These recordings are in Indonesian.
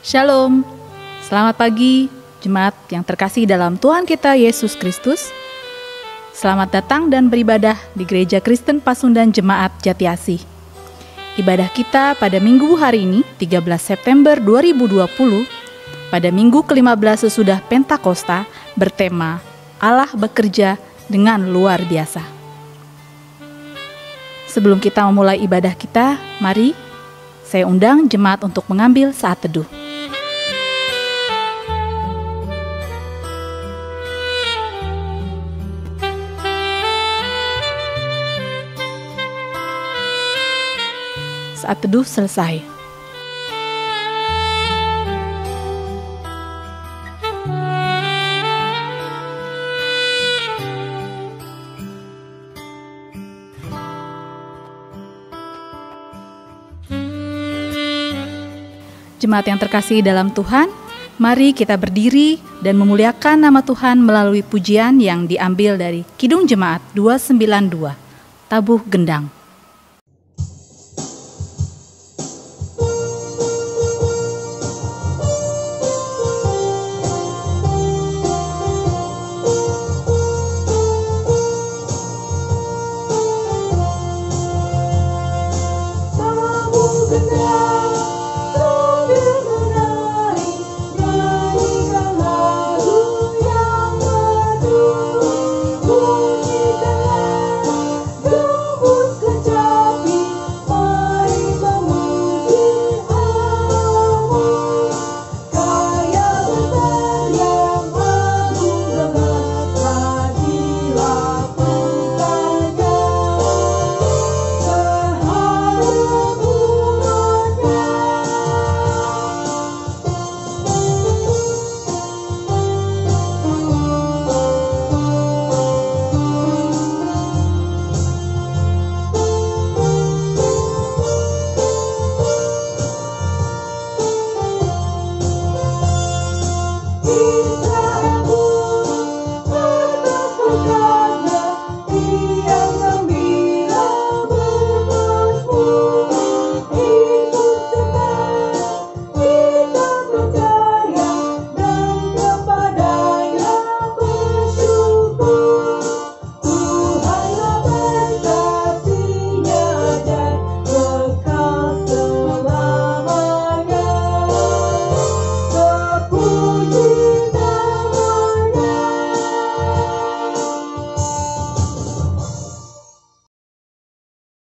Shalom, selamat pagi jemaat yang terkasih dalam Tuhan kita Yesus Kristus. Selamat datang dan beribadah di Gereja Kristen Pasundan Jemaat Jatiasih. Ibadah kita pada minggu hari ini 13 September 2020 pada minggu ke-15 sesudah Pentakosta bertema Allah bekerja dengan luar biasa. Sebelum kita memulai ibadah kita, mari saya undang jemaat untuk mengambil saat teduh. Saat teduh selesai. Jemaat yang terkasih dalam Tuhan, mari kita berdiri dan memuliakan nama Tuhan melalui pujian yang diambil dari Kidung Jemaat 292, Tabuh Gendang.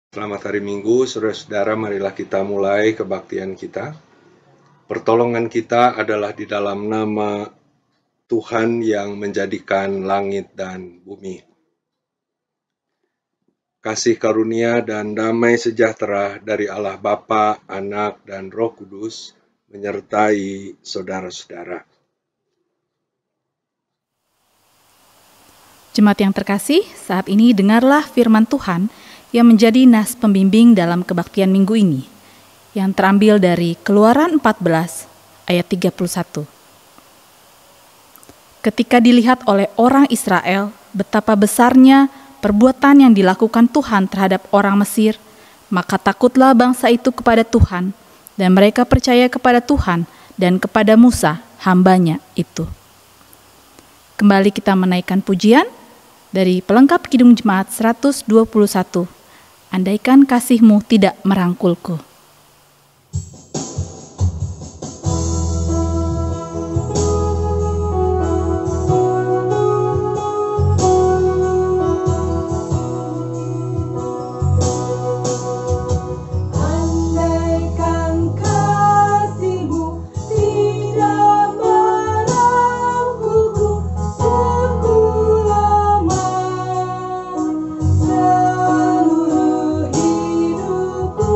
Selamat hari Minggu, saudara-saudara, marilah kita mulai kebaktian kita. Pertolongan kita adalah di dalam nama Tuhan yang menjadikan langit dan bumi. Kasih karunia dan damai sejahtera dari Allah Bapa, Anak, dan Roh Kudus menyertai saudara-saudara. Jemaat yang terkasih, saat ini dengarlah firman Tuhan yang menjadi nas pembimbing dalam kebaktian minggu ini, yang terambil dari Keluaran 14 ayat 31. Ketika dilihat oleh orang Israel betapa besarnya perbuatan yang dilakukan Tuhan terhadap orang Mesir, maka takutlah bangsa itu kepada Tuhan, dan mereka percaya kepada Tuhan dan kepada Musa, hambanya itu. Kembali kita menaikkan pujian dari pelengkap Kidung Jemaat 121. Andaikan kasih-Mu tidak merangkulku. Seluruh hidupku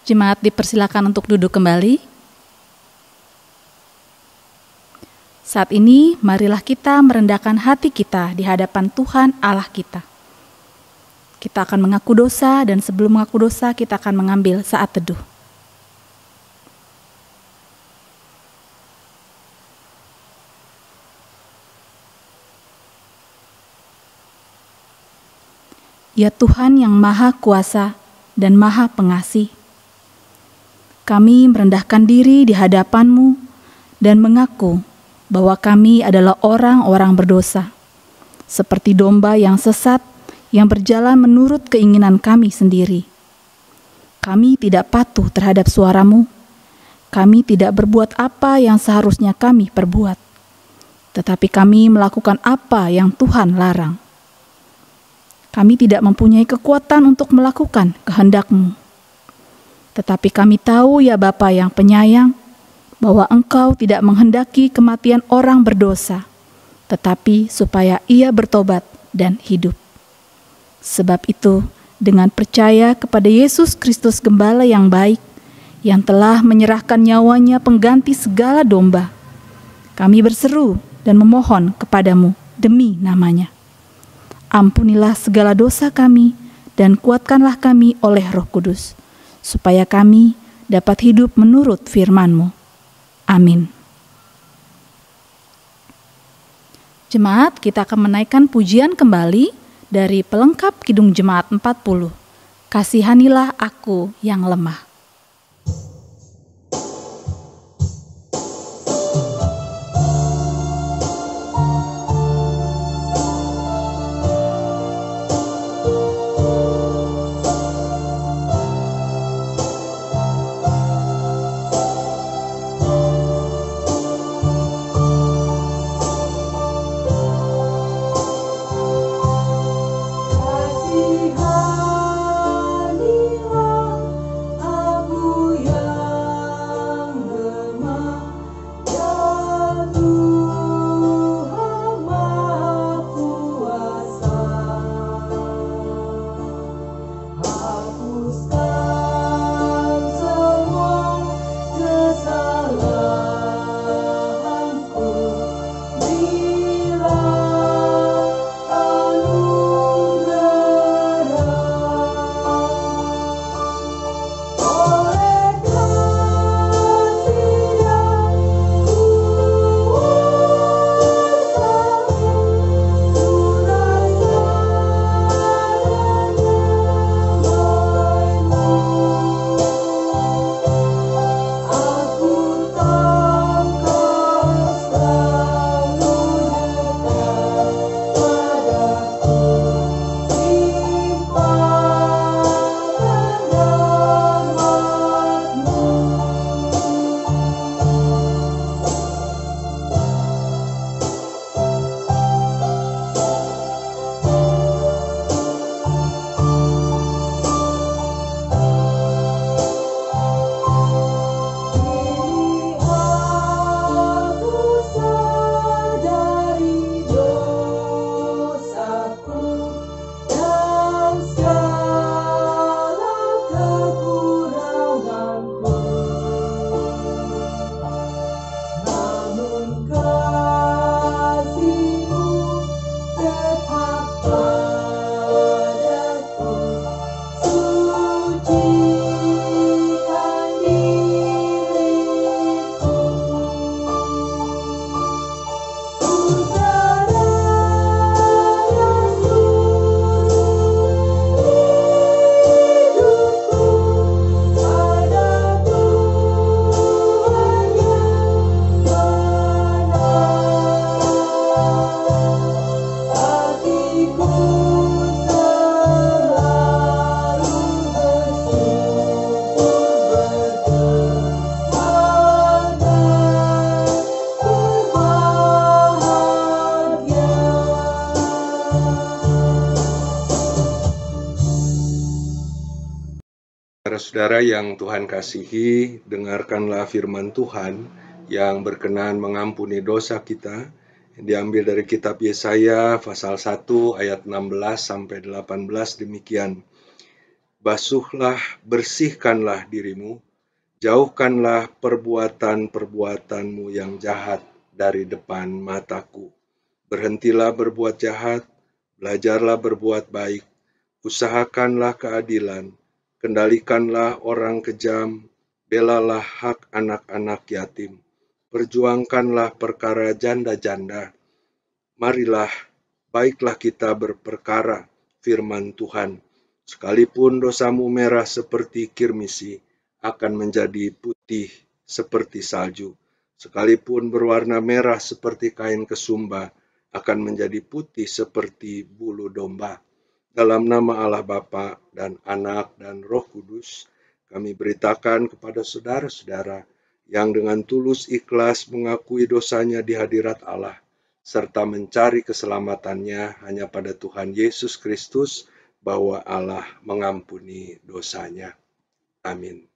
Jemaat dipersilakan untuk duduk kembali. Saat ini, marilah kita merendahkan hati kita di hadapan Tuhan Allah kita. Kita akan mengaku dosa, dan sebelum mengaku dosa, kita akan mengambil saat teduh. Ya Tuhan yang Maha Kuasa dan Maha Pengasih, kami merendahkan diri di hadapan-Mu dan mengaku bahwa kami adalah orang-orang berdosa, seperti domba yang sesat yang berjalan menurut keinginan kami sendiri. Kami tidak patuh terhadap suara-Mu, kami tidak berbuat apa yang seharusnya kami perbuat, tetapi kami melakukan apa yang Tuhan larang. Kami tidak mempunyai kekuatan untuk melakukan kehendak-Mu. Tetapi kami tahu ya Bapa yang penyayang, bahwa Engkau tidak menghendaki kematian orang berdosa, tetapi supaya ia bertobat dan hidup. Sebab itu, dengan percaya kepada Yesus Kristus Gembala yang baik, yang telah menyerahkan nyawanya pengganti segala domba, kami berseru dan memohon kepadamu demi namanya. Ampunilah segala dosa kami dan kuatkanlah kami oleh Roh Kudus, supaya kami dapat hidup menurut firman-Mu. Amin. Jemaat, kita akan menaikkan pujian kembali dari pelengkap Kidung Jemaat 40. Kasihanilah aku yang lemah. Saudara-saudara yang Tuhan kasihi, dengarkanlah firman Tuhan yang berkenan mengampuni dosa kita, yang diambil dari kitab Yesaya pasal 1 ayat 16 sampai 18 demikian. Basuhlah, bersihkanlah dirimu, jauhkanlah perbuatan-perbuatanmu yang jahat dari depan mataku. Berhentilah berbuat jahat, belajarlah berbuat baik, usahakanlah keadilan, kendalikanlah orang kejam, belalah hak anak-anak yatim, perjuangkanlah perkara janda-janda. Marilah, baiklah kita berperkara, firman Tuhan. Sekalipun dosamu merah seperti kirmisi, akan menjadi putih seperti salju. Sekalipun berwarna merah seperti kain kesumba, akan menjadi putih seperti bulu domba. Dalam nama Allah Bapa dan Anak dan Roh Kudus, kami beritakan kepada saudara-saudara yang dengan tulus ikhlas mengakui dosanya di hadirat Allah, serta mencari keselamatannya hanya pada Tuhan Yesus Kristus, bahwa Allah mengampuni dosanya. Amin.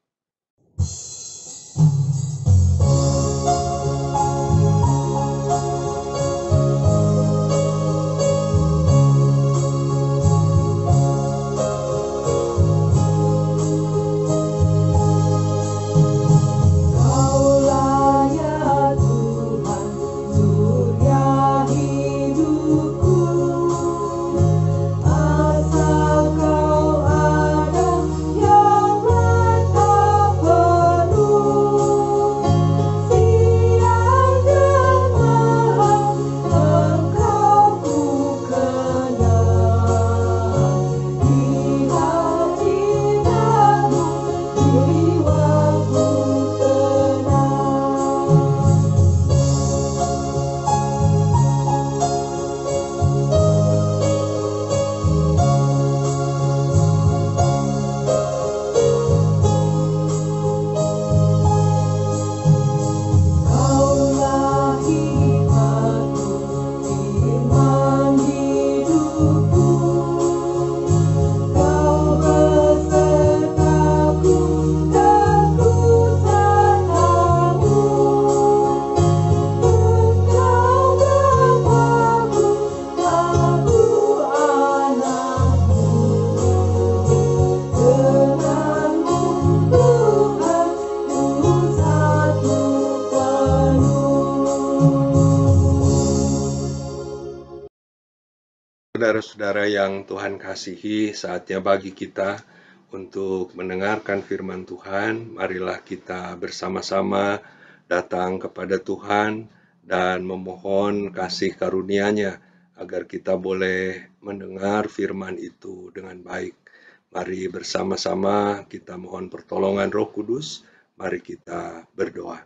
Saudara-saudara yang Tuhan kasihi, saatnya bagi kita untuk mendengarkan firman Tuhan. Marilah kita bersama-sama datang kepada Tuhan dan memohon kasih karunia-Nya agar kita boleh mendengar firman itu dengan baik. Mari bersama-sama kita mohon pertolongan Roh Kudus. Mari kita berdoa.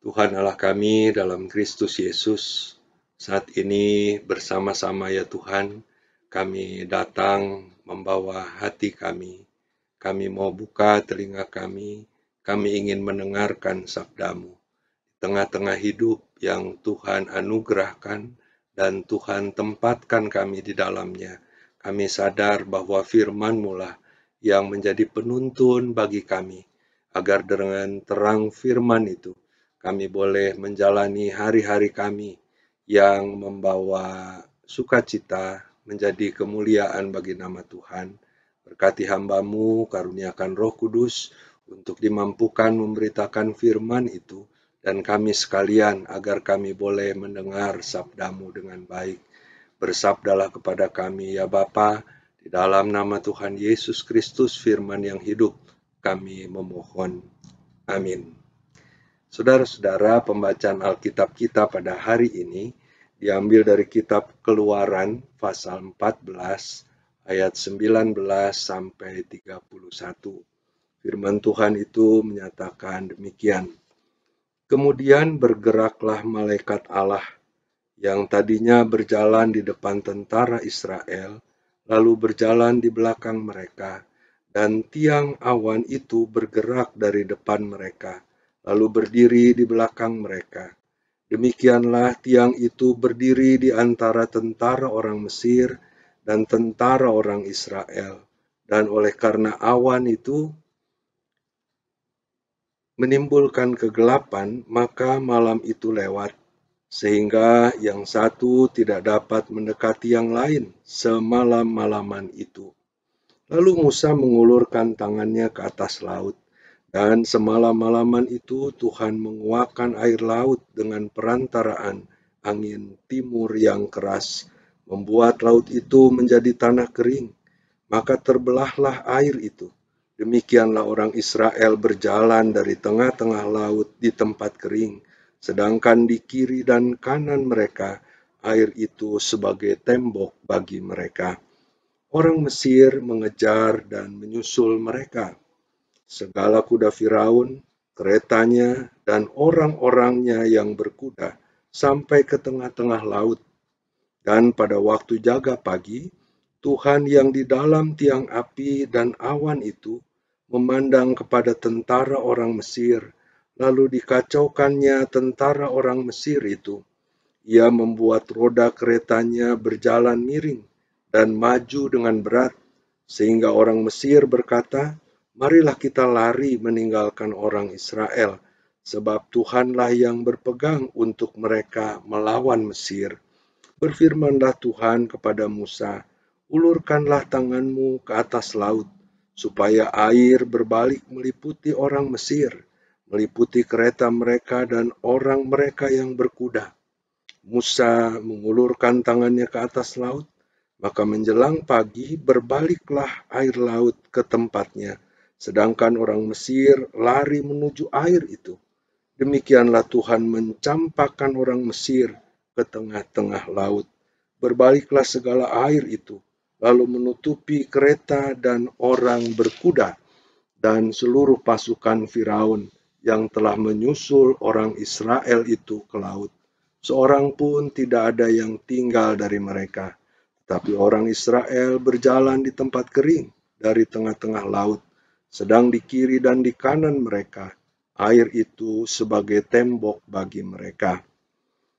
Tuhan Allah kami dalam Kristus Yesus, saat ini bersama-sama ya Tuhan, kami datang membawa hati kami. Kami mau buka telinga kami ingin mendengarkan sabda-Mu. Di tengah-tengah hidup yang Tuhan anugerahkan dan Tuhan tempatkan kami di dalamnya, kami sadar bahwa firman-Mu lah yang menjadi penuntun bagi kami, agar dengan terang firman itu, kami boleh menjalani hari-hari kami yang membawa sukacita menjadi kemuliaan bagi nama Tuhan. Berkati hamba-Mu, karuniakan Roh Kudus untuk dimampukan memberitakan firman itu, dan kami sekalian agar kami boleh mendengar sabda-Mu dengan baik. Bersabdalah kepada kami ya Bapa, di dalam nama Tuhan Yesus Kristus firman yang hidup, kami memohon. Amin. Saudara-saudara, pembacaan Alkitab kita pada hari ini diambil dari kitab Keluaran pasal 14 ayat 19 sampai 31. Firman Tuhan itu menyatakan demikian. Kemudian bergeraklah malaikat Allah yang tadinya berjalan di depan tentara Israel, lalu berjalan di belakang mereka, dan tiang awan itu bergerak dari depan mereka, lalu berdiri di belakang mereka. Demikianlah tiang itu berdiri di antara tentara orang Mesir dan tentara orang Israel. Dan oleh karena awan itu menimbulkan kegelapan, maka malam itu lewat, sehingga yang satu tidak dapat mendekati yang lain semalam-malaman itu. Lalu Musa mengulurkan tangannya ke atas laut, dan semalam-malaman itu Tuhan menguakkan air laut dengan perantaraan angin timur yang keras, membuat laut itu menjadi tanah kering. Maka terbelahlah air itu. Demikianlah orang Israel berjalan dari tengah-tengah laut di tempat kering, sedangkan di kiri dan kanan mereka air itu sebagai tembok bagi mereka. Orang Mesir mengejar dan menyusul mereka. Segala kuda Firaun, keretanya, dan orang-orangnya yang berkuda sampai ke tengah-tengah laut. Dan pada waktu jaga pagi, Tuhan yang di dalam tiang api dan awan itu memandang kepada tentara orang Mesir, lalu dikacaukannya tentara orang Mesir itu. Ia membuat roda keretanya berjalan miring dan maju dengan berat, sehingga orang Mesir berkata, "Marilah kita lari meninggalkan orang Israel, sebab Tuhanlah yang berpegang untuk mereka melawan Mesir." Berfirmanlah Tuhan kepada Musa, "Ulurkanlah tanganmu ke atas laut, supaya air berbalik meliputi orang Mesir, meliputi kereta mereka dan orang mereka yang berkuda." Musa mengulurkan tangannya ke atas laut, maka menjelang pagi berbaliklah air laut ke tempatnya, sedangkan orang Mesir lari menuju air itu. Demikianlah Tuhan mencampakkan orang Mesir ke tengah-tengah laut. Berbaliklah segala air itu, lalu menutupi kereta dan orang berkuda, dan seluruh pasukan Firaun yang telah menyusul orang Israel itu ke laut. Seorang pun tidak ada yang tinggal dari mereka. Tapi orang Israel berjalan di tempat kering dari tengah-tengah laut, sedang di kiri dan di kanan mereka air itu sebagai tembok bagi mereka.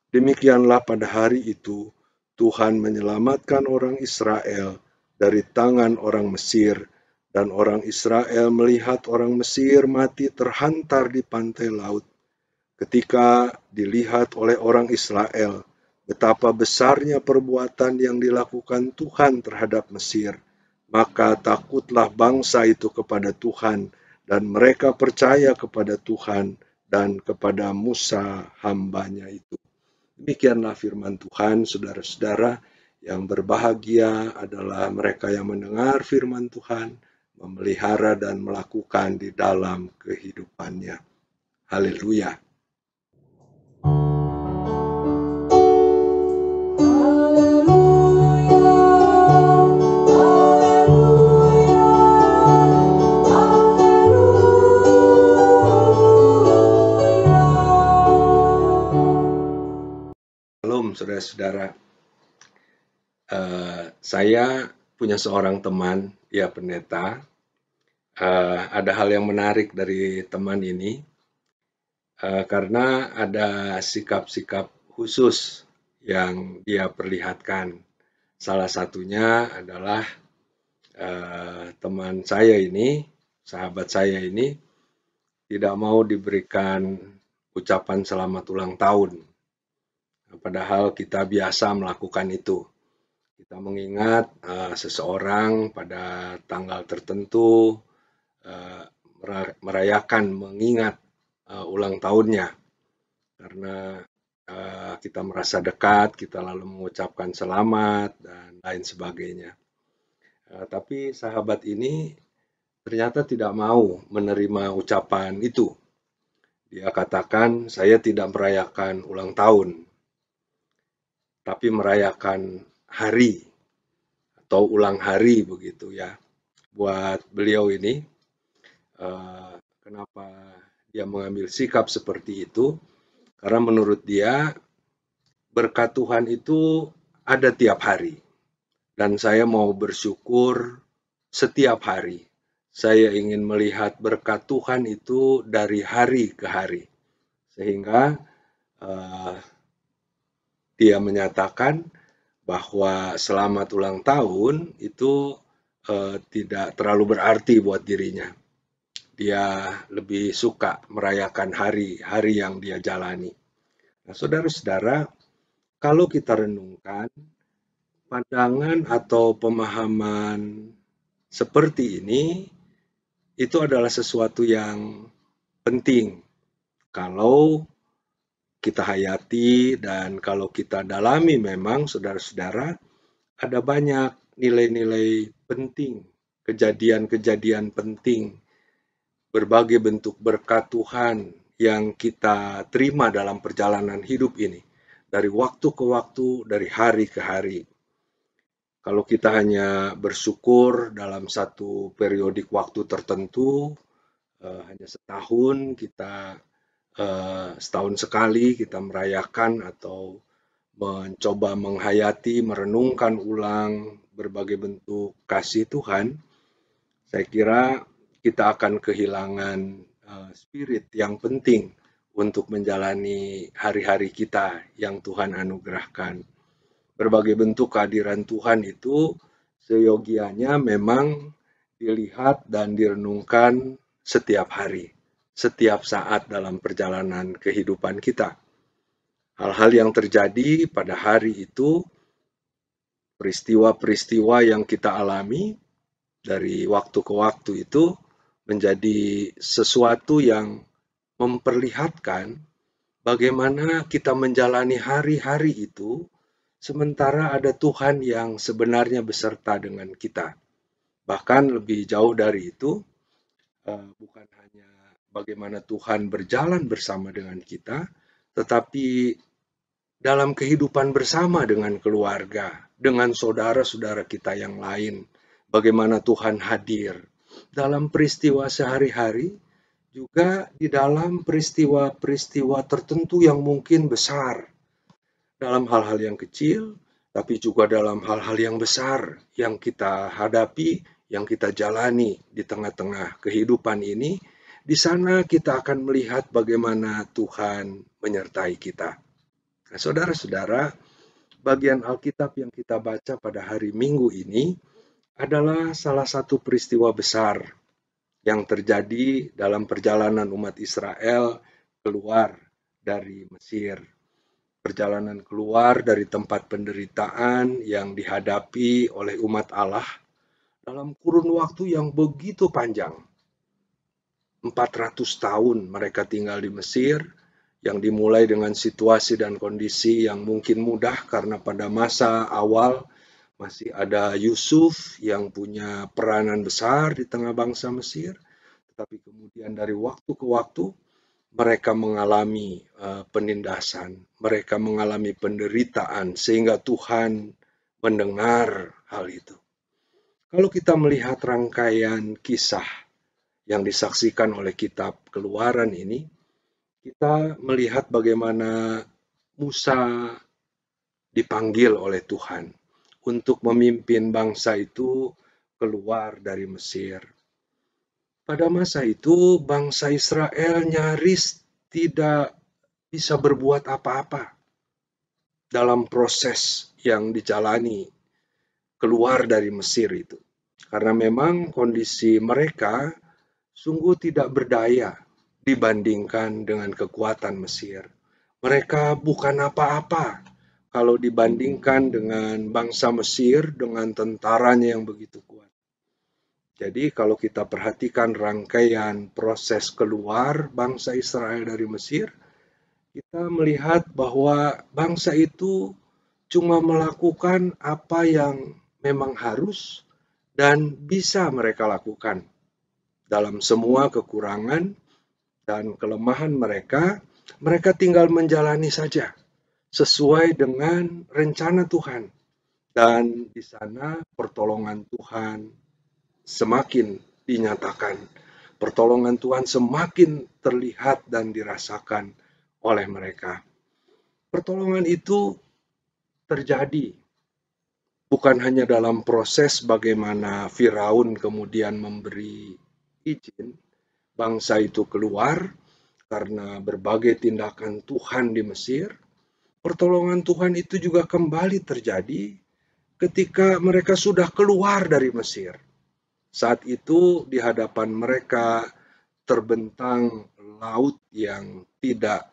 Demikianlah pada hari itu Tuhan menyelamatkan orang Israel dari tangan orang Mesir, dan orang Israel melihat orang Mesir mati terhantar di pantai laut. Ketika dilihat oleh orang Israel betapa besarnya perbuatan yang dilakukan Tuhan terhadap Mesir, maka takutlah bangsa itu kepada Tuhan, dan mereka percaya kepada Tuhan dan kepada Musa hambanya itu. Demikianlah firman Tuhan, saudara-saudara. Yang berbahagia adalah mereka yang mendengar firman Tuhan, memelihara dan melakukan di dalam kehidupannya. Haleluya. Shalom saudara-saudara, saya punya seorang teman, ya pendeta. Ada hal yang menarik dari teman ini, karena ada sikap-sikap khusus yang dia perlihatkan. Salah satunya adalah teman saya ini, sahabat saya ini, tidak mau diberikan ucapan selamat ulang tahun. Padahal kita biasa melakukan itu. Kita mengingat seseorang pada tanggal tertentu, merayakan, mengingat ulang tahunnya. Karena kita merasa dekat, kita lalu mengucapkan selamat, dan lain sebagainya. Tapi sahabat ini ternyata tidak mau menerima ucapan itu. Dia katakan, "Saya tidak merayakan ulang tahun, tapi merayakan hari atau ulang hari," begitu ya. Buat beliau ini, kenapa dia mengambil sikap seperti itu? Karena menurut dia berkat Tuhan itu ada tiap hari, dan saya mau bersyukur setiap hari. Saya ingin melihat berkat Tuhan itu dari hari ke hari, sehingga dia menyatakan bahwa selamat ulang tahun itu tidak terlalu berarti buat dirinya. Dia lebih suka merayakan hari-hari yang dia jalani. Nah, saudara-saudara, kalau kita renungkan, pandangan atau pemahaman seperti ini, itu adalah sesuatu yang penting kalau kita hayati dan kalau kita dalami. Memang saudara-saudara, ada banyak nilai-nilai penting, kejadian-kejadian penting, berbagai bentuk berkat Tuhan yang kita terima dalam perjalanan hidup ini, dari waktu ke waktu, dari hari ke hari. Kalau kita hanya bersyukur dalam satu periodik waktu tertentu, hanya setahun kita, setahun sekali kita merayakan atau mencoba menghayati, merenungkan ulang berbagai bentuk kasih Tuhan, saya kira kita akan kehilangan spirit yang penting untuk menjalani hari-hari kita yang Tuhan anugerahkan. Berbagai bentuk kehadiran Tuhan itu seyogianya memang dilihat dan direnungkan setiap hari, setiap saat dalam perjalanan kehidupan kita. Hal-hal yang terjadi pada hari itu, peristiwa-peristiwa yang kita alami dari waktu ke waktu itu menjadi sesuatu yang memperlihatkan bagaimana kita menjalani hari-hari itu, sementara ada Tuhan yang sebenarnya beserta dengan kita. Bahkan lebih jauh dari itu, bukan hanya bagaimana Tuhan berjalan bersama dengan kita, tetapi dalam kehidupan bersama dengan keluarga, dengan saudara-saudara kita yang lain, bagaimana Tuhan hadir dalam peristiwa sehari-hari, juga di dalam peristiwa-peristiwa tertentu yang mungkin besar, dalam hal-hal yang kecil, tapi juga dalam hal-hal yang besar yang kita hadapi, yang kita jalani di tengah-tengah kehidupan ini. Di sana kita akan melihat bagaimana Tuhan menyertai kita. Nah, saudara-saudara, bagian Alkitab yang kita baca pada hari Minggu ini adalah salah satu peristiwa besar yang terjadi dalam perjalanan umat Israel keluar dari Mesir. Perjalanan keluar dari tempat penderitaan yang dihadapi oleh umat Allah dalam kurun waktu yang begitu panjang. 400 tahun mereka tinggal di Mesir, yang dimulai dengan situasi dan kondisi yang mungkin mudah karena pada masa awal masih ada Yusuf yang punya peranan besar di tengah bangsa Mesir, tetapi kemudian dari waktu ke waktu mereka mengalami penindasan, mereka mengalami penderitaan sehingga Tuhan mendengar hal itu. Kalau kita melihat rangkaian kisah yang disaksikan oleh kitab Keluaran ini, kita melihat bagaimana Musa dipanggil oleh Tuhan untuk memimpin bangsa itu keluar dari Mesir. Pada masa itu, bangsa Israel nyaris tidak bisa berbuat apa-apa dalam proses yang dijalani keluar dari Mesir itu. Karena memang kondisi mereka sungguh tidak berdaya dibandingkan dengan kekuatan Mesir. Mereka bukan apa-apa kalau dibandingkan dengan bangsa Mesir dengan tentaranya yang begitu kuat. Jadi kalau kita perhatikan rangkaian proses keluar bangsa Israel dari Mesir, kita melihat bahwa bangsa itu cuma melakukan apa yang memang harus dan bisa mereka lakukan. Dalam semua kekurangan dan kelemahan mereka, mereka tinggal menjalani saja sesuai dengan rencana Tuhan. Dan di sana pertolongan Tuhan semakin dinyatakan. Pertolongan Tuhan semakin terlihat dan dirasakan oleh mereka. Pertolongan itu terjadi bukan hanya dalam proses bagaimana Firaun kemudian memberi izin bangsa itu keluar karena berbagai tindakan Tuhan di Mesir. Pertolongan Tuhan itu juga kembali terjadi ketika mereka sudah keluar dari Mesir. Saat itu di hadapan mereka terbentang laut yang tidak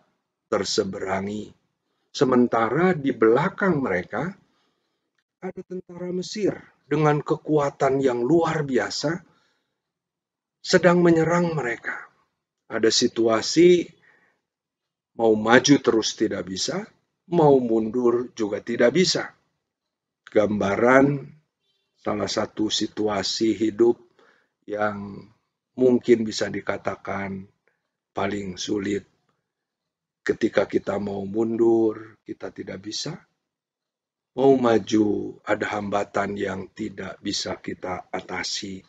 terseberangi. Sementara di belakang mereka ada tentara Mesir dengan kekuatan yang luar biasa sedang menyerang mereka. Ada situasi mau maju terus tidak bisa, mau mundur juga tidak bisa. Gambaran salah satu situasi hidup yang mungkin bisa dikatakan paling sulit. Ketika kita mau mundur, kita tidak bisa. Mau maju, ada hambatan yang tidak bisa kita atasi.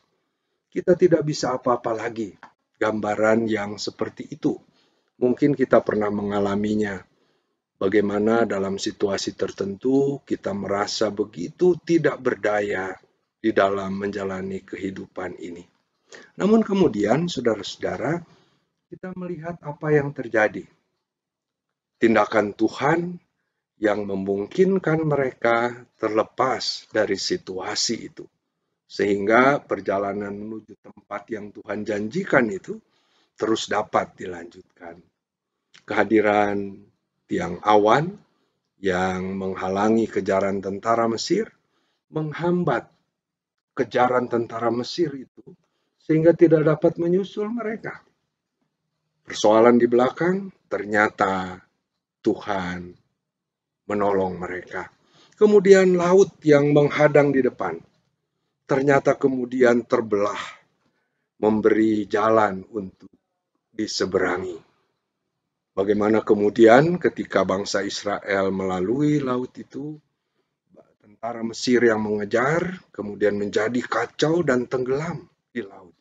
Kita tidak bisa apa-apa lagi. Gambaran yang seperti itu. Mungkin kita pernah mengalaminya. Bagaimana dalam situasi tertentu kita merasa begitu tidak berdaya di dalam menjalani kehidupan ini. Namun kemudian, saudara-saudara, kita melihat apa yang terjadi. Tindakan Tuhan yang memungkinkan mereka terlepas dari situasi itu. Sehingga perjalanan menuju tempat yang Tuhan janjikan itu terus dapat dilanjutkan. Kehadiran tiang awan yang menghalangi kejaran tentara Mesir, menghambat kejaran tentara Mesir itu, sehingga tidak dapat menyusul mereka. Persoalan di belakang, ternyata Tuhan menolong mereka. Kemudian laut yang menghadang di depan, ternyata kemudian terbelah, memberi jalan untuk diseberangi. Bagaimana kemudian ketika bangsa Israel melalui laut itu, tentara Mesir yang mengejar, kemudian menjadi kacau dan tenggelam di laut.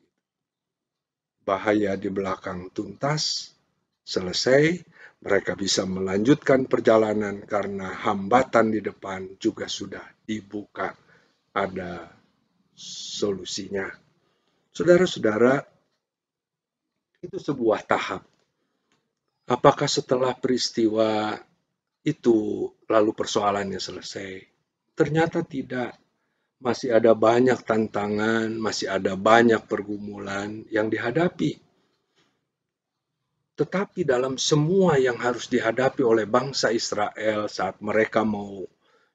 Bahaya di belakang tuntas, selesai, mereka bisa melanjutkan perjalanan karena hambatan di depan juga sudah dibuka. Ada solusinya. Saudara-saudara, itu sebuah tahap. Apakah setelah peristiwa itu lalu persoalannya selesai? Ternyata tidak. Masih ada banyak tantangan, masih ada banyak pergumulan yang dihadapi. Tetapi dalam semua yang harus dihadapi oleh bangsa Israel saat mereka mau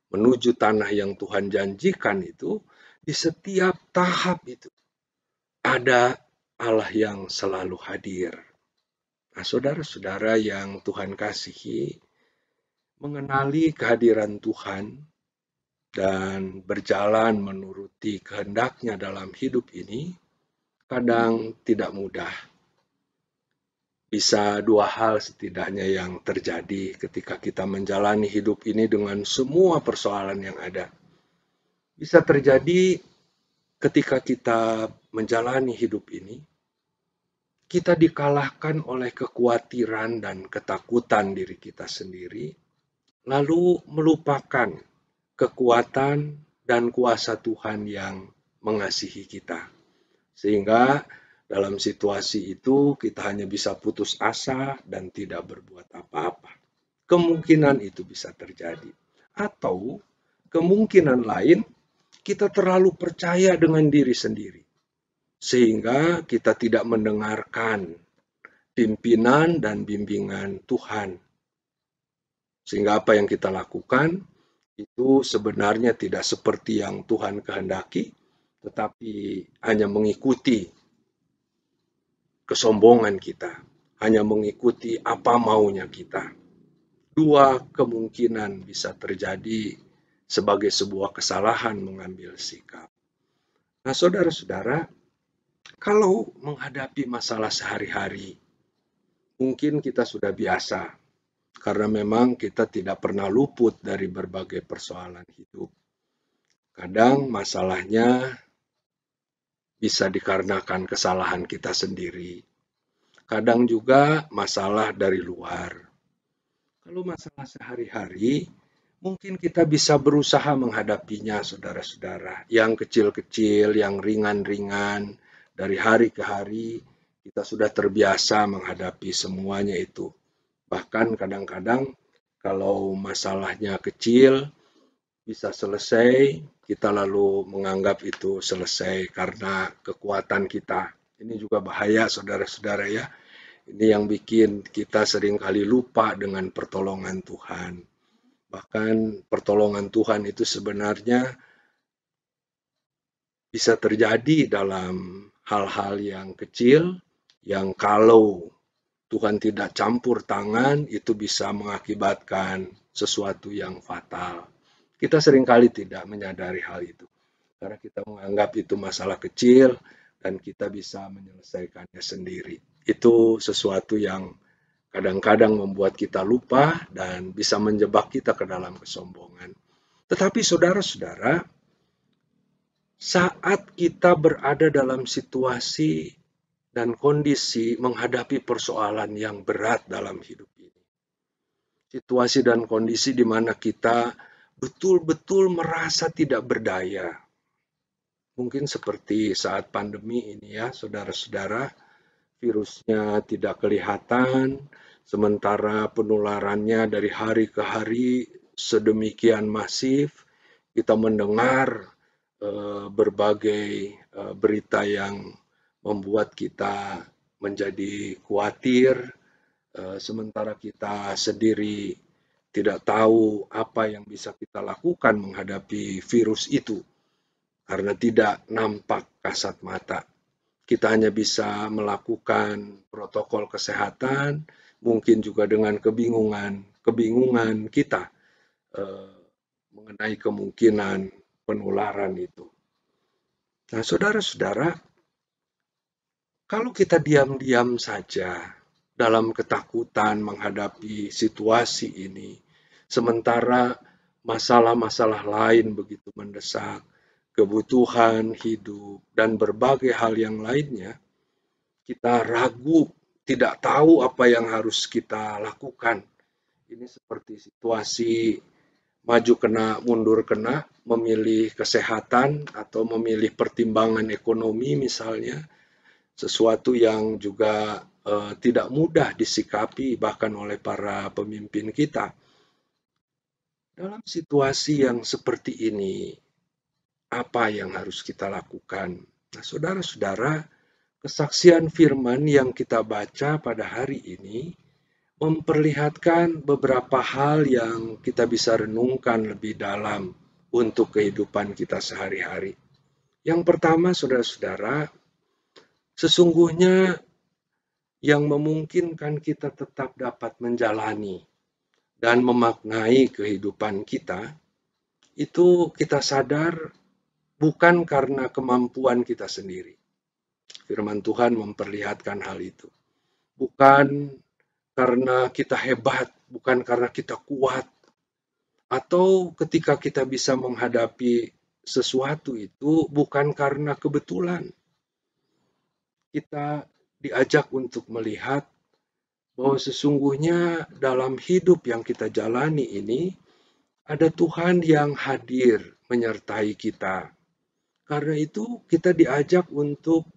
menuju tanah yang Tuhan janjikan itu, di setiap tahap itu ada Allah yang selalu hadir. Nah, saudara-saudara yang Tuhan kasihi, mengenali kehadiran Tuhan dan berjalan menuruti kehendaknya dalam hidup ini, kadang tidak mudah. Bisa dua hal setidaknya yang terjadi ketika kita menjalani hidup ini dengan semua persoalan yang ada. Bisa terjadi ketika kita menjalani hidup ini, kita dikalahkan oleh kekhawatiran dan ketakutan diri kita sendiri, lalu melupakan kekuatan dan kuasa Tuhan yang mengasihi kita. Sehingga dalam situasi itu kita hanya bisa putus asa dan tidak berbuat apa-apa. Kemungkinan itu bisa terjadi. Atau kemungkinan lain, kita terlalu percaya dengan diri sendiri. Sehingga kita tidak mendengarkan pimpinan dan bimbingan Tuhan. Sehingga apa yang kita lakukan itu sebenarnya tidak seperti yang Tuhan kehendaki, tetapi hanya mengikuti kesombongan kita, hanya mengikuti apa maunya kita. Dua kemungkinan bisa terjadi sebagai sebuah kesalahan mengambil sikap. Nah, saudara-saudara, kalau menghadapi masalah sehari-hari, mungkin kita sudah biasa, karena memang kita tidak pernah luput dari berbagai persoalan hidup. Kadang masalahnya bisa dikarenakan kesalahan kita sendiri. Kadang juga masalah dari luar. Kalau masalah sehari-hari, mungkin kita bisa berusaha menghadapinya, saudara-saudara. Yang kecil-kecil, yang ringan-ringan, dari hari ke hari, kita sudah terbiasa menghadapi semuanya itu. Bahkan kadang-kadang, kalau masalahnya kecil, bisa selesai, kita lalu menganggap itu selesai karena kekuatan kita. Ini juga bahaya, saudara-saudara ya. Ini yang bikin kita seringkali lupa dengan pertolongan Tuhan. Bahkan pertolongan Tuhan itu sebenarnya bisa terjadi dalam hal-hal yang kecil, yang kalau Tuhan tidak campur tangan, itu bisa mengakibatkan sesuatu yang fatal. Kita seringkali tidak menyadari hal itu, karena kita menganggap itu masalah kecil, dan kita bisa menyelesaikannya sendiri. Itu sesuatu yang kadang-kadang membuat kita lupa dan bisa menjebak kita ke dalam kesombongan. Tetapi saudara-saudara, saat kita berada dalam situasi dan kondisi menghadapi persoalan yang berat dalam hidup ini, situasi dan kondisi di mana kita betul-betul merasa tidak berdaya, mungkin seperti saat pandemi ini ya, saudara-saudara, virusnya tidak kelihatan, sementara penularannya dari hari ke hari sedemikian masif. Kita mendengar berbagai berita yang membuat kita menjadi khawatir, sementara kita sendiri tidak tahu apa yang bisa kita lakukan menghadapi virus itu, karena tidak nampak kasat mata. Kita hanya bisa melakukan protokol kesehatan, mungkin juga dengan kebingungan kita mengenai kemungkinan penularan itu. Nah, saudara-saudara, kalau kita diam-diam saja dalam ketakutan menghadapi situasi ini, sementara masalah-masalah lain begitu mendesak, kebutuhan hidup, dan berbagai hal yang lainnya, kita ragu, tidak tahu apa yang harus kita lakukan. Ini seperti situasi maju kena, mundur kena, memilih kesehatan atau memilih pertimbangan ekonomi misalnya, sesuatu yang juga tidak mudah disikapi bahkan oleh para pemimpin kita. Dalam situasi yang seperti ini, apa yang harus kita lakukan? Nah, saudara-saudara, kesaksian firman yang kita baca pada hari ini memperlihatkan beberapa hal yang kita bisa renungkan lebih dalam untuk kehidupan kita sehari-hari. Yang pertama, saudara-saudara, sesungguhnya yang memungkinkan kita tetap dapat menjalani dan memaknai kehidupan kita, itu kita sadar bukan karena kemampuan kita sendiri. Firman Tuhan memperlihatkan hal itu. Bukan karena kita hebat, bukan karena kita kuat, atau ketika kita bisa menghadapi sesuatu itu bukan karena kebetulan. Kita diajak untuk melihat bahwa sesungguhnya dalam hidup yang kita jalani ini, ada Tuhan yang hadir menyertai kita. Karena itu kita diajak untuk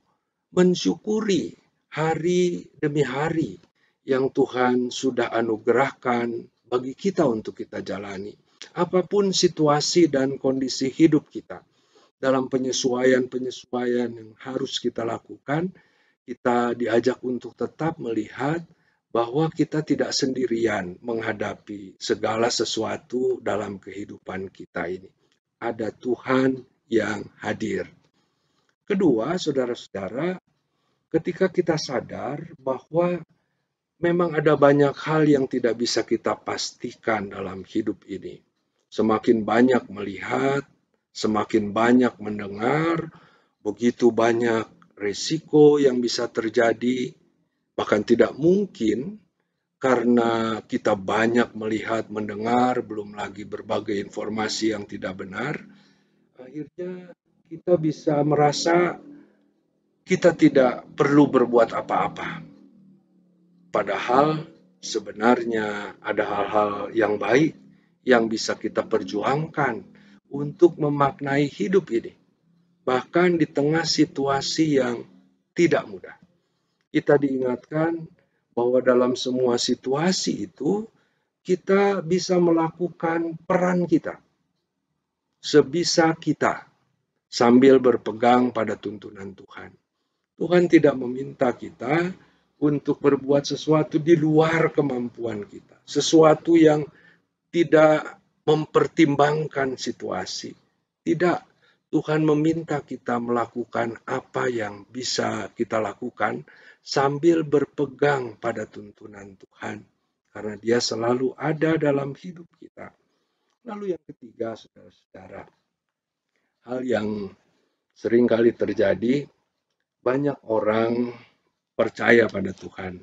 mensyukuri hari demi hari yang Tuhan sudah anugerahkan bagi kita untuk kita jalani. Apapun situasi dan kondisi hidup kita, dalam penyesuaian-penyesuaian yang harus kita lakukan, kita diajak untuk tetap melihat bahwa kita tidak sendirian menghadapi segala sesuatu dalam kehidupan kita ini. Ada Tuhan yang hadir. Kedua, saudara-saudara, ketika kita sadar bahwa memang ada banyak hal yang tidak bisa kita pastikan dalam hidup ini. Semakin banyak melihat, semakin banyak mendengar, begitu banyak risiko yang bisa terjadi, bahkan tidak mungkin karena kita banyak melihat, mendengar, belum lagi berbagai informasi yang tidak benar, akhirnya kita bisa merasa kita tidak perlu berbuat apa-apa. Padahal sebenarnya ada hal-hal yang baik yang bisa kita perjuangkan untuk memaknai hidup ini. Bahkan di tengah situasi yang tidak mudah. Kita diingatkan bahwa dalam semua situasi itu, kita bisa melakukan peran kita sebisa kita sambil berpegang pada tuntunan Tuhan. Tuhan tidak meminta kita untuk berbuat sesuatu di luar kemampuan kita, sesuatu yang tidak mempertimbangkan situasi. Tidak, Tuhan meminta kita melakukan apa yang bisa kita lakukan sambil berpegang pada tuntunan Tuhan. Karena Dia selalu ada dalam hidup kita. Lalu yang ketiga, saudara-saudara, hal yang sering kali terjadi, banyak orang percaya pada Tuhan,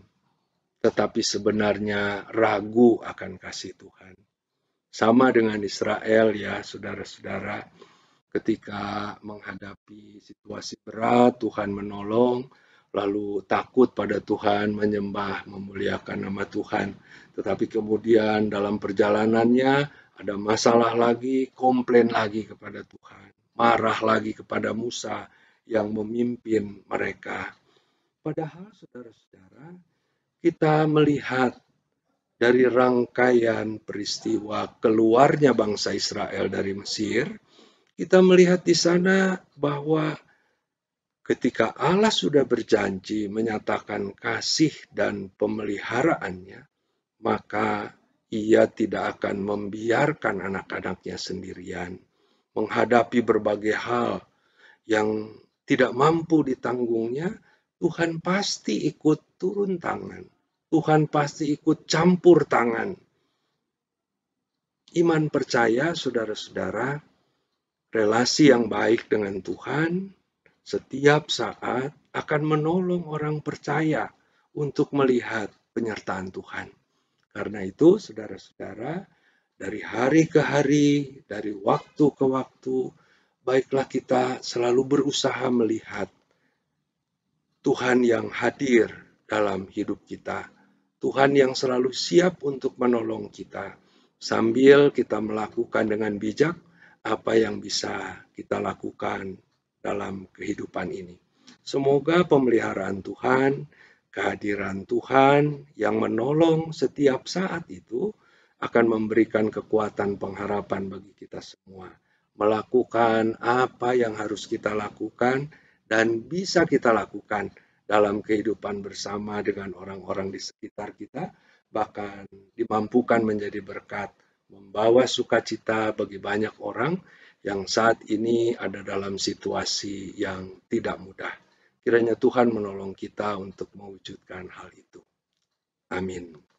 tetapi sebenarnya ragu akan kasih Tuhan. Sama dengan Israel ya, saudara-saudara, ketika menghadapi situasi berat, Tuhan menolong, lalu takut pada Tuhan, menyembah, memuliakan nama Tuhan. Tetapi kemudian dalam perjalanannya ada masalah lagi, komplain lagi kepada Tuhan, marah lagi kepada Musa yang memimpin mereka. Padahal saudara-saudara, kita melihat dari rangkaian peristiwa keluarnya bangsa Israel dari Mesir, kita melihat di sana bahwa ketika Allah sudah berjanji menyatakan kasih dan pemeliharaannya, maka Ia tidak akan membiarkan anak-anaknya sendirian menghadapi berbagai hal yang tidak mampu ditanggungnya. Tuhan pasti ikut turun tangan. Tuhan pasti ikut campur tangan. Iman percaya, saudara-saudara, relasi yang baik dengan Tuhan setiap saat akan menolong orang percaya untuk melihat penyertaan Tuhan. Karena itu, saudara-saudara, dari hari ke hari, dari waktu ke waktu, baiklah kita selalu berusaha melihat Tuhan yang hadir dalam hidup kita. Tuhan yang selalu siap untuk menolong kita. Sambil kita melakukan dengan bijak apa yang bisa kita lakukan dalam kehidupan ini. Semoga pemeliharaan Tuhan, kehadiran Tuhan yang menolong setiap saat itu akan memberikan kekuatan pengharapan bagi kita semua. Melakukan apa yang harus kita lakukan dan bisa kita lakukan dalam kehidupan bersama dengan orang-orang di sekitar kita, bahkan dimampukan menjadi berkat, membawa sukacita bagi banyak orang yang saat ini ada dalam situasi yang tidak mudah. Kiranya Tuhan menolong kita untuk mewujudkan hal itu. Amin.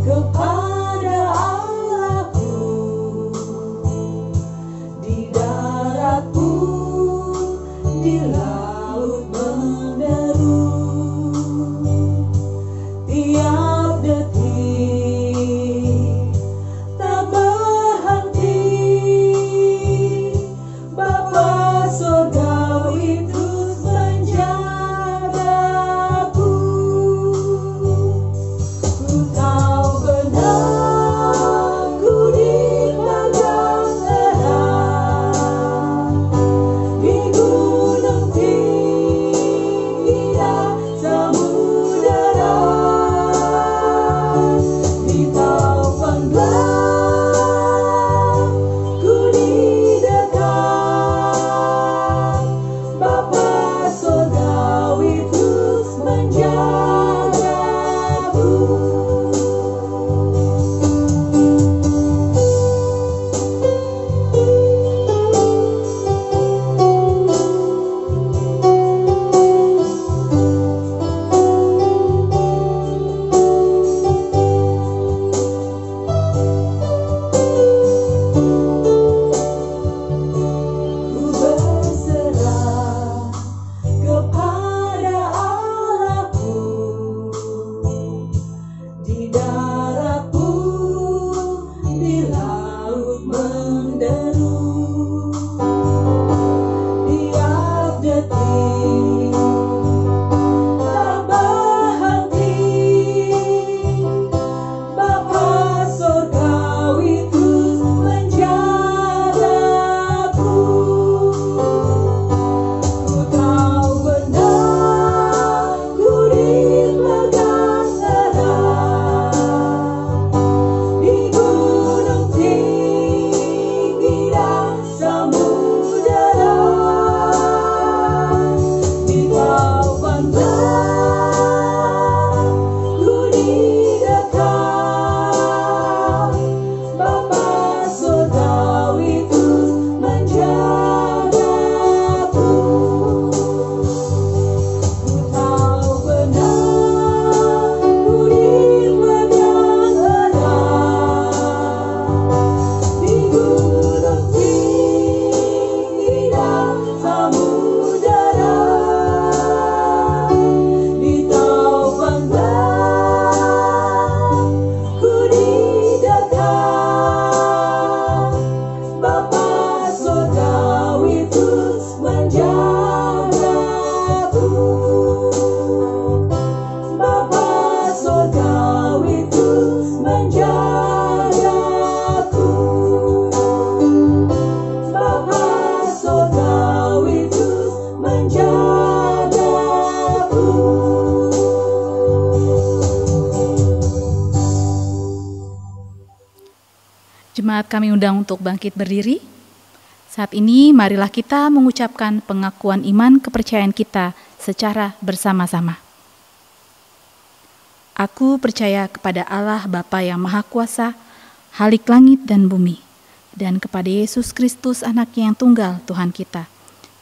Kepada Allah Jemaat kami undang untuk bangkit berdiri. Saat ini marilah kita mengucapkan pengakuan iman kepercayaan kita secara bersama-sama. Aku percaya kepada Allah Bapa yang Maha Kuasa, Khalik langit dan bumi, dan kepada Yesus Kristus Anak-Nya yang tunggal Tuhan kita,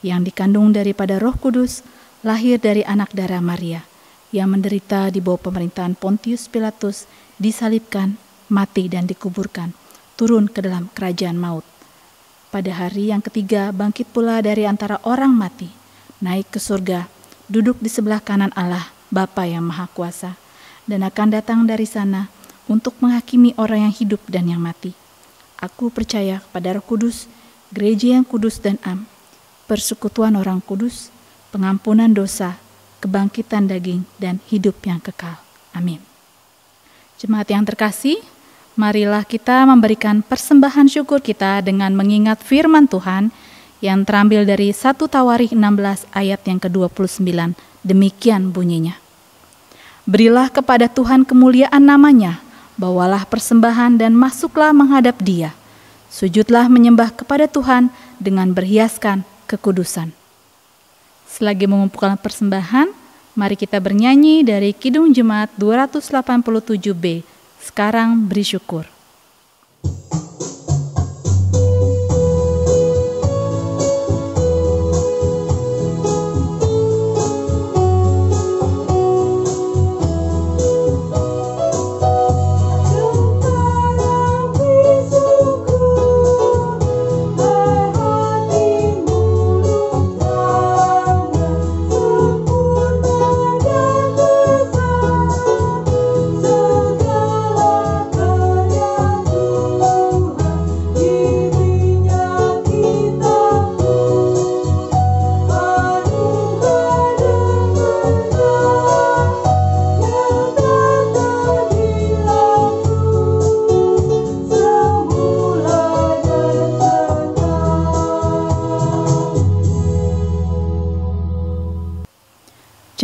yang dikandung daripada Roh Kudus, lahir dari anak darah Maria, yang menderita di bawah pemerintahan Pontius Pilatus, disalibkan, mati dan dikuburkan, turun ke dalam kerajaan maut. Pada hari yang ketiga bangkit pula dari antara orang mati, naik ke surga, duduk di sebelah kanan Allah, Bapa yang Maha Kuasa, dan akan datang dari sana untuk menghakimi orang yang hidup dan yang mati. Aku percaya kepada Roh Kudus, gereja yang kudus dan am, persekutuan orang kudus, pengampunan dosa, kebangkitan daging, dan hidup yang kekal. Amin. Jemaat yang terkasih, marilah kita memberikan persembahan syukur kita dengan mengingat firman Tuhan yang terambil dari 1 Tawarikh 16 ayat yang ke-29. Demikian bunyinya. Berilah kepada Tuhan kemuliaan namanya, bawalah persembahan dan masuklah menghadap Dia. Sujudlah menyembah kepada Tuhan dengan berhiaskan kekudusan. Selagi mengumpulkan persembahan, mari kita bernyanyi dari Kidung Jemaat 287B. Sekarang beri syukur.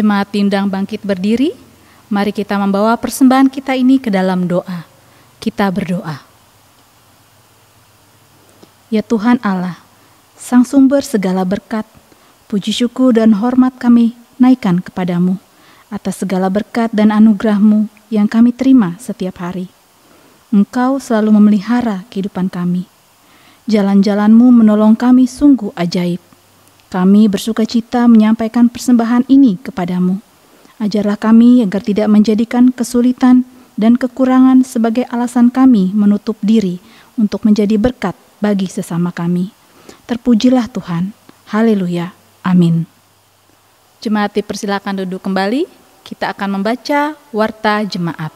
Jemaat diundang bangkit berdiri, mari kita membawa persembahan kita ini ke dalam doa. Kita berdoa. Ya Tuhan Allah, Sang Sumber segala berkat, puji syukur dan hormat kami naikkan kepadamu atas segala berkat dan anugerah-Mu yang kami terima setiap hari. Engkau selalu memelihara kehidupan kami. Jalan-jalan-Mu menolong kami sungguh ajaib. Kami bersuka cita menyampaikan persembahan ini kepadamu. Ajarlah kami agar tidak menjadikan kesulitan dan kekurangan sebagai alasan kami menutup diri untuk menjadi berkat bagi sesama kami. Terpujilah Tuhan. Haleluya. Amin. Jemaat dipersilakan duduk kembali. Kita akan membaca warta jemaat.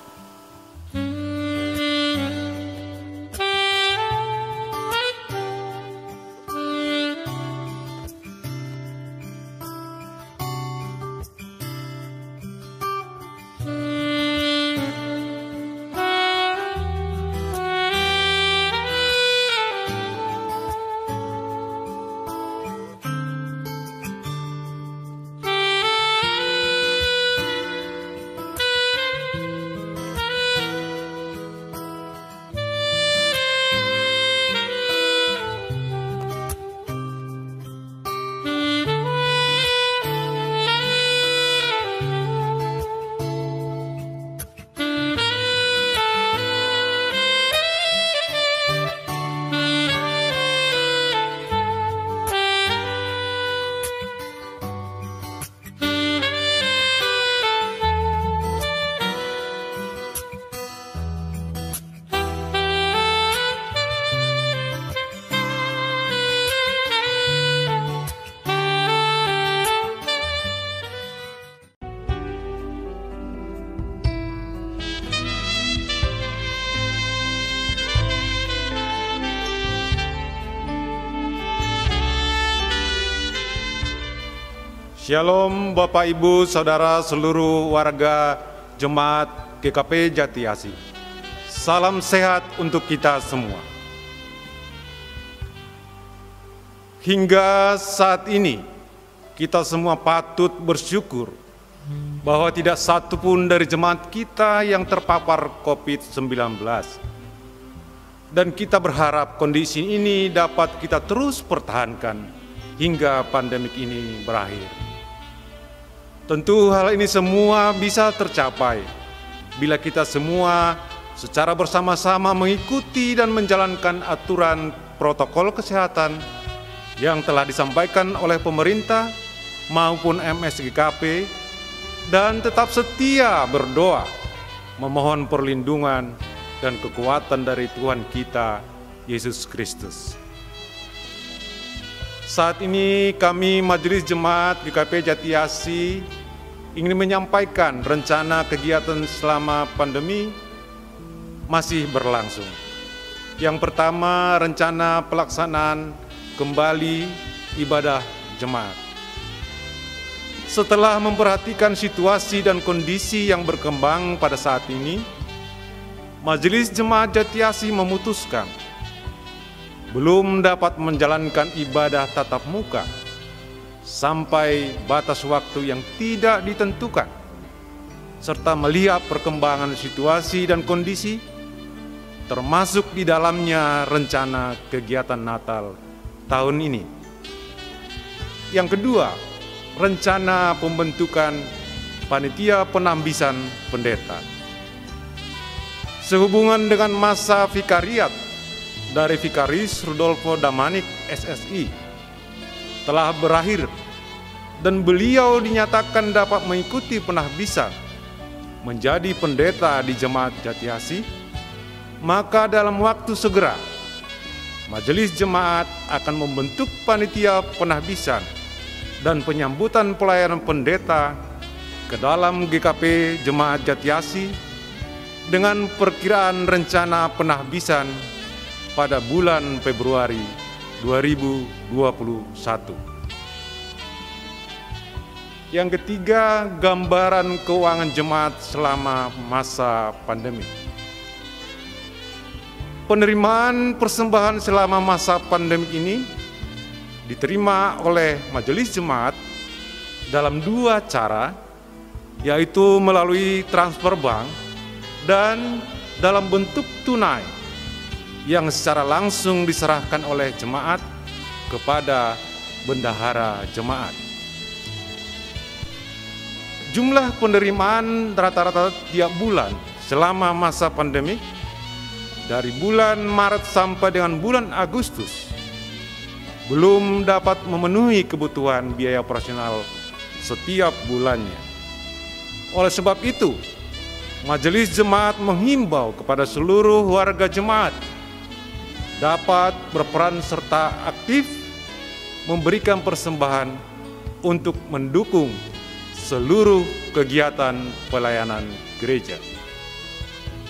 Shalom Bapak Ibu Saudara seluruh warga Jemaat GKP Jatiasi. Salam sehat untuk kita semua. Hingga saat ini kita semua patut bersyukur bahwa tidak satu pun dari jemaat kita yang terpapar COVID-19. Dan kita berharap kondisi ini dapat kita terus pertahankan hingga pandemik ini berakhir. Tentu hal ini semua bisa tercapai bila kita semua secara bersama-sama mengikuti dan menjalankan aturan protokol kesehatan yang telah disampaikan oleh pemerintah maupun MSGKP, dan tetap setia berdoa, memohon perlindungan dan kekuatan dari Tuhan kita, Yesus Kristus. Saat ini kami Majelis Jemaat GKP Jatiasi ingin menyampaikan rencana kegiatan selama pandemi masih berlangsung. Yang pertama, rencana pelaksanaan kembali ibadah jemaat. Setelah memperhatikan situasi dan kondisi yang berkembang pada saat ini, Majelis Jemaat Jatiasi memutuskan belum dapat menjalankan ibadah tatap muka sampai batas waktu yang tidak ditentukan, serta melihat perkembangan situasi dan kondisi, termasuk di dalamnya rencana kegiatan Natal tahun ini. Yang kedua, rencana pembentukan panitia penambisan pendeta. Sehubungan dengan masa vikariat dari Vikaris Rudolfo Damanik SSI telah berakhir dan beliau dinyatakan dapat mengikuti penahbisan menjadi pendeta di Jemaat Jatiasi, maka dalam waktu segera Majelis Jemaat akan membentuk panitia penahbisan dan penyambutan pelayanan pendeta ke dalam GKP Jemaat Jatiasi dengan perkiraan rencana penahbisan pada bulan Februari 2021. Yang ketiga, gambaran keuangan jemaat selama masa pandemi. Penerimaan persembahan selama masa pandemi ini diterima oleh Majelis Jemaat dalam dua cara, yaitu melalui transfer bank dan dalam bentuk tunai yang secara langsung diserahkan oleh jemaat kepada bendahara jemaat. Jumlah penerimaan rata-rata tiap bulan selama masa pandemi dari bulan Maret sampai dengan bulan Agustus belum dapat memenuhi kebutuhan biaya operasional setiap bulannya. Oleh sebab itu, Majelis Jemaat menghimbau kepada seluruh warga jemaat dapat berperan serta aktif memberikan persembahan untuk mendukung seluruh kegiatan pelayanan gereja.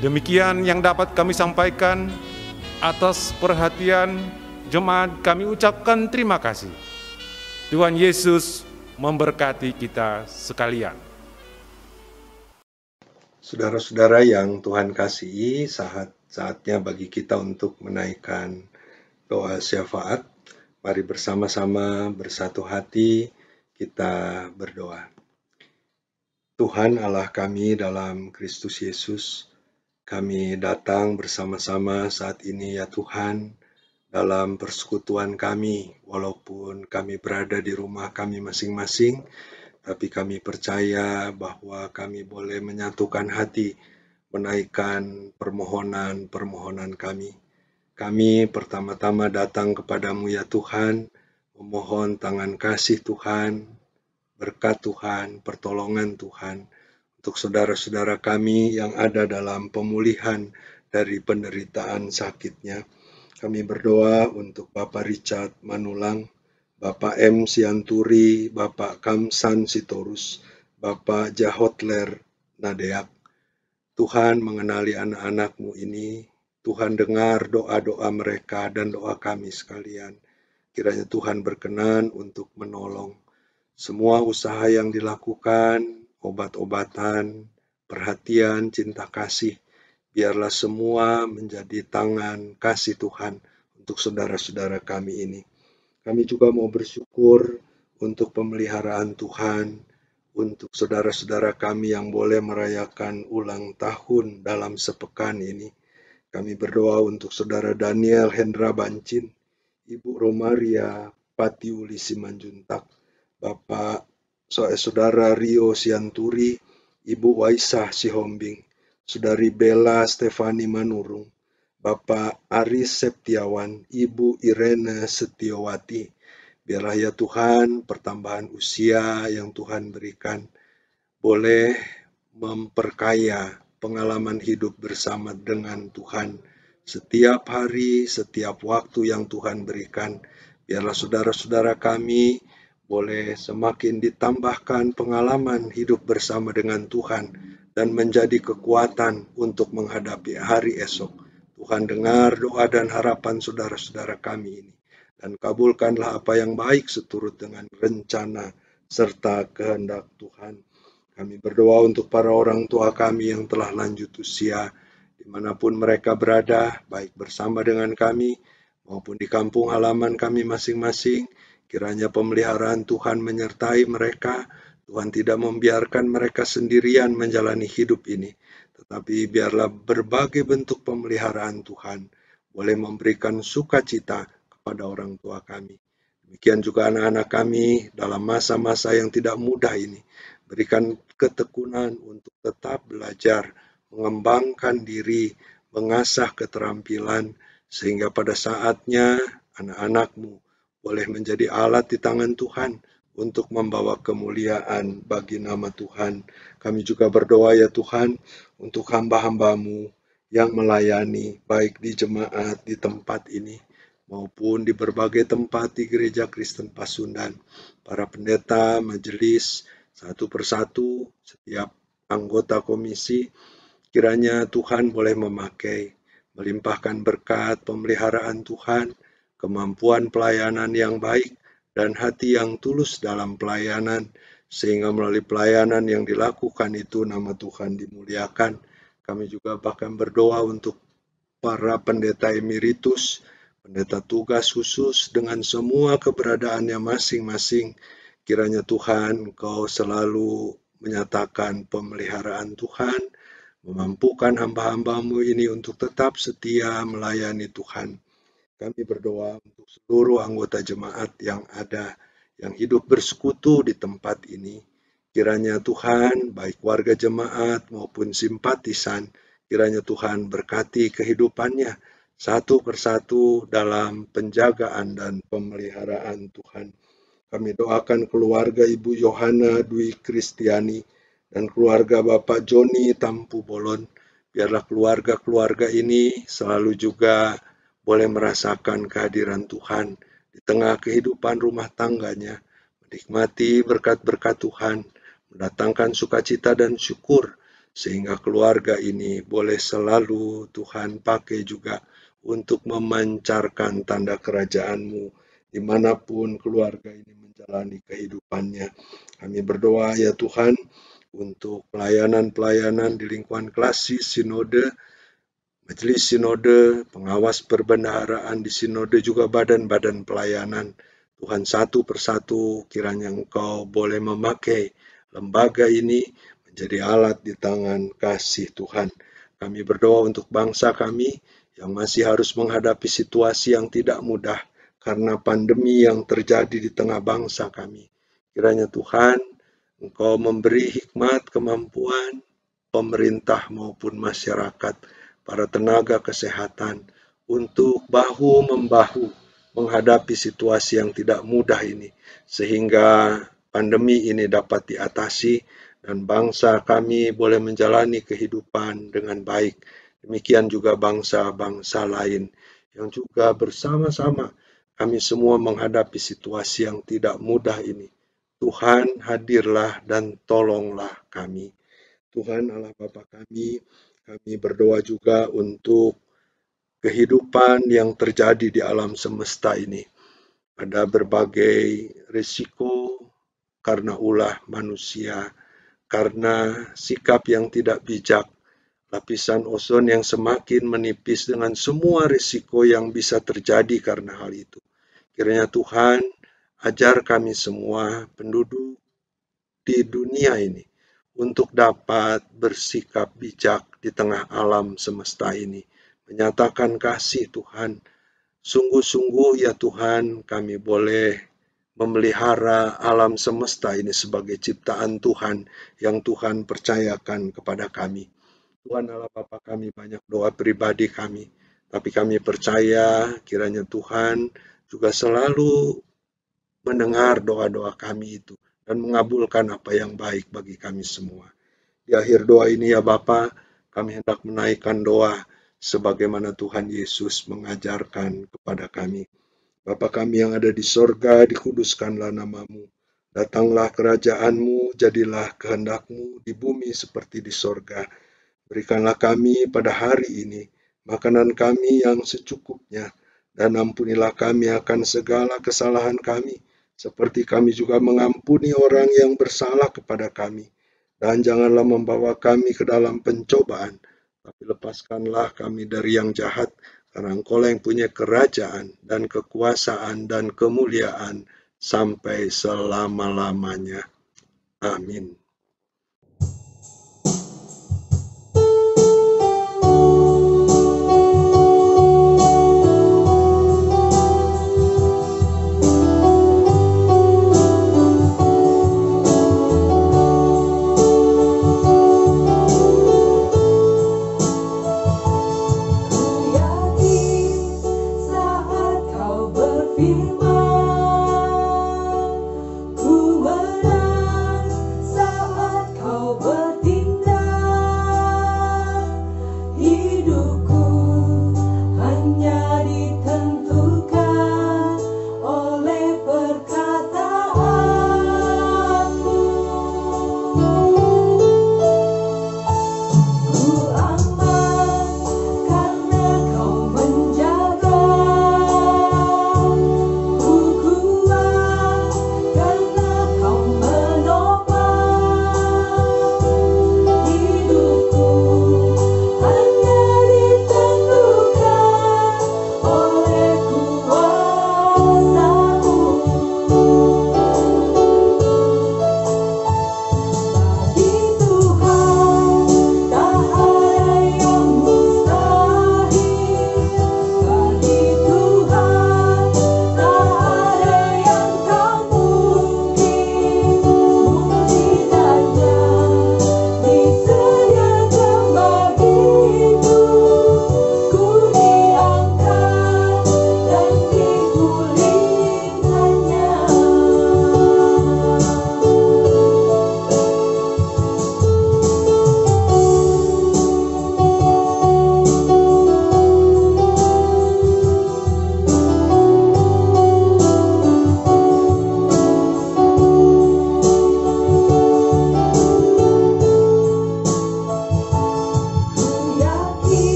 Demikian yang dapat kami sampaikan. Atas perhatian jemaat kami ucapkan terima kasih. Tuhan Yesus memberkati kita sekalian. Saudara-saudara yang Tuhan kasihi, saatnya bagi kita untuk menaikkan doa syafaat. Mari bersama-sama bersatu hati kita berdoa. Tuhan Allah kami dalam Kristus Yesus, kami datang bersama-sama saat ini ya Tuhan, dalam persekutuan kami, walaupun kami berada di rumah kami masing-masing, tapi kami percaya bahwa kami boleh menyatukan hati, menaikkan permohonan-permohonan kami. Kami pertama-tama datang kepadamu ya Tuhan, memohon tangan kasih Tuhan, berkat Tuhan, pertolongan Tuhan, untuk saudara-saudara kami yang ada dalam pemulihan dari penderitaan sakitnya. Kami berdoa untuk Bapak Richard Manulang, Bapak M. Sianturi, Bapak Kamsan Sitorus, Bapak Jahotler Nadeak. Tuhan mengenali anak-anak-Mu ini, Tuhan dengar doa-doa mereka dan doa kami sekalian. Kiranya Tuhan berkenan untuk menolong semua usaha yang dilakukan, obat-obatan, perhatian, cinta kasih. Biarlah semua menjadi tangan kasih Tuhan untuk saudara-saudara kami ini. Kami juga mau bersyukur untuk pemeliharaan Tuhan, untuk saudara-saudara kami yang boleh merayakan ulang tahun dalam sepekan ini. Kami berdoa untuk Saudara Daniel Hendra Bancin, Ibu Romaria Patiuli Simanjuntak, Bapak Saudara Rio Sianturi, Ibu Waisah Sihombing, Saudari Bella Stefani Manurung, Bapak Aris Septiawan, Ibu Irene Setiawati. Biarlah ya Tuhan, pertambahan usia yang Tuhan berikan boleh memperkaya pengalaman hidup bersama dengan Tuhan. Setiap hari, setiap waktu yang Tuhan berikan, biarlah saudara-saudara kami boleh semakin ditambahkan pengalaman hidup bersama dengan Tuhan dan menjadi kekuatan untuk menghadapi hari esok. Tuhan dengar doa dan harapan saudara-saudara kami ini, dan kabulkanlah apa yang baik seturut dengan rencana serta kehendak Tuhan. Kami berdoa untuk para orang tua kami yang telah lanjut usia, dimanapun mereka berada, baik bersama dengan kami maupun di kampung halaman kami masing-masing. Kiranya pemeliharaan Tuhan menyertai mereka. Tuhan tidak membiarkan mereka sendirian menjalani hidup ini, tetapi biarlah berbagai bentuk pemeliharaan Tuhan boleh memberikan sukacita kepada orang tua kami. Demikian juga anak-anak kami dalam masa-masa yang tidak mudah ini. Berikan ketekunan untuk tetap belajar, mengembangkan diri, mengasah keterampilan, sehingga pada saatnya anak-anakmu boleh menjadi alat di tangan Tuhan untuk membawa kemuliaan bagi nama Tuhan. Kami juga berdoa ya Tuhan untuk hamba-hambamu yang melayani baik di jemaat di tempat ini maupun di berbagai tempat di Gereja Kristen Pasundan, para pendeta, majelis, satu persatu, setiap anggota komisi, kiranya Tuhan boleh memakai, melimpahkan berkat pemeliharaan Tuhan, kemampuan pelayanan yang baik, dan hati yang tulus dalam pelayanan, sehingga melalui pelayanan yang dilakukan itu nama Tuhan dimuliakan. Kami juga bahkan berdoa untuk para pendeta emeritus, pendeta tugas khusus dengan semua keberadaannya masing-masing. Kiranya Tuhan, Engkau selalu menyatakan pemeliharaan Tuhan, memampukan hamba-hambamu ini untuk tetap setia melayani Tuhan. Kami berdoa untuk seluruh anggota jemaat yang ada, yang hidup bersekutu di tempat ini. Kiranya Tuhan, baik warga jemaat maupun simpatisan, kiranya Tuhan berkati kehidupannya satu persatu dalam penjagaan dan pemeliharaan Tuhan. Kami doakan keluarga Ibu Yohana Dwi Kristiani dan keluarga Bapak Joni Tampu Bolon. Biarlah keluarga-keluarga ini selalu juga boleh merasakan kehadiran Tuhan di tengah kehidupan rumah tangganya, menikmati berkat-berkat Tuhan, mendatangkan sukacita dan syukur, sehingga keluarga ini boleh selalu Tuhan pakai juga untuk memancarkan tanda kerajaan-Mu dimanapun keluarga ini menjalani kehidupannya. Kami berdoa ya Tuhan untuk pelayanan-pelayanan di lingkungan klasis sinode, majelis sinode, pengawas perbendaharaan di sinode, juga badan-badan pelayanan. Tuhan, satu persatu kiranya Engkau boleh memakai lembaga ini menjadi alat di tangan kasih Tuhan. Kami berdoa untuk bangsa kami yang masih harus menghadapi situasi yang tidak mudah karena pandemi yang terjadi di tengah bangsa kami. Kiranya Tuhan, Engkau memberi hikmat, kemampuan, pemerintah maupun masyarakat, para tenaga kesehatan, untuk bahu-membahu menghadapi situasi yang tidak mudah ini, sehingga pandemi ini dapat diatasi dan bangsa kami boleh menjalani kehidupan dengan baik. Demikian juga bangsa-bangsa lain yang juga bersama-sama kami semua menghadapi situasi yang tidak mudah ini. Tuhan, hadirlah dan tolonglah kami. Tuhan Allah Bapa kami berdoa juga untuk kehidupan yang terjadi di alam semesta ini. Ada berbagai risiko karena ulah manusia, karena sikap yang tidak bijak, lapisan ozon yang semakin menipis dengan semua risiko yang bisa terjadi karena hal itu. Kiranya Tuhan, ajar kami semua penduduk di dunia ini untuk dapat bersikap bijak di tengah alam semesta ini, menyatakan kasih Tuhan. Sungguh-sungguh ya Tuhan, kami boleh memelihara alam semesta ini sebagai ciptaan Tuhan yang Tuhan percayakan kepada kami. Tuhan Allah Bapa kami, banyak doa pribadi kami, tapi kami percaya kiranya Tuhan juga selalu mendengar doa-doa kami itu dan mengabulkan apa yang baik bagi kami semua. Di akhir doa ini ya Bapa, kami hendak menaikkan doa sebagaimana Tuhan Yesus mengajarkan kepada kami. Bapa kami yang ada di sorga, dikuduskanlah namamu. Datanglah kerajaan-Mu, jadilah kehendak-Mu di bumi seperti di sorga. Berikanlah kami pada hari ini makanan kami yang secukupnya, dan ampunilah kami akan segala kesalahan kami, seperti kami juga mengampuni orang yang bersalah kepada kami. Dan janganlah membawa kami ke dalam pencobaan, tapi lepaskanlah kami dari yang jahat, karena Engkau yang punya kerajaan dan kekuasaan dan kemuliaan sampai selama-lamanya. Amin.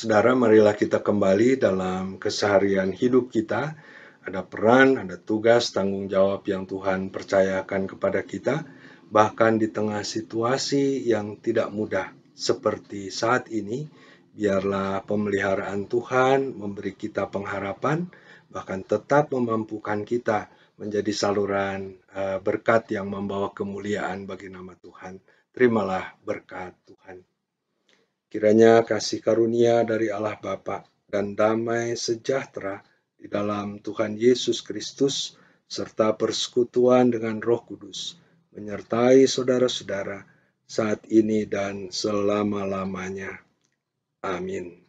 Saudara, marilah kita kembali dalam keseharian hidup kita. Ada peran, ada tugas, tanggung jawab yang Tuhan percayakan kepada kita, bahkan di tengah situasi yang tidak mudah seperti saat ini. Biarlah pemeliharaan Tuhan memberi kita pengharapan, bahkan tetap memampukan kita menjadi saluran berkat yang membawa kemuliaan bagi nama Tuhan. Terimalah berkat Tuhan. Kiranya kasih karunia dari Allah Bapa dan damai sejahtera di dalam Tuhan Yesus Kristus serta persekutuan dengan Roh Kudus menyertai saudara-saudara saat ini dan selama-lamanya. Amin.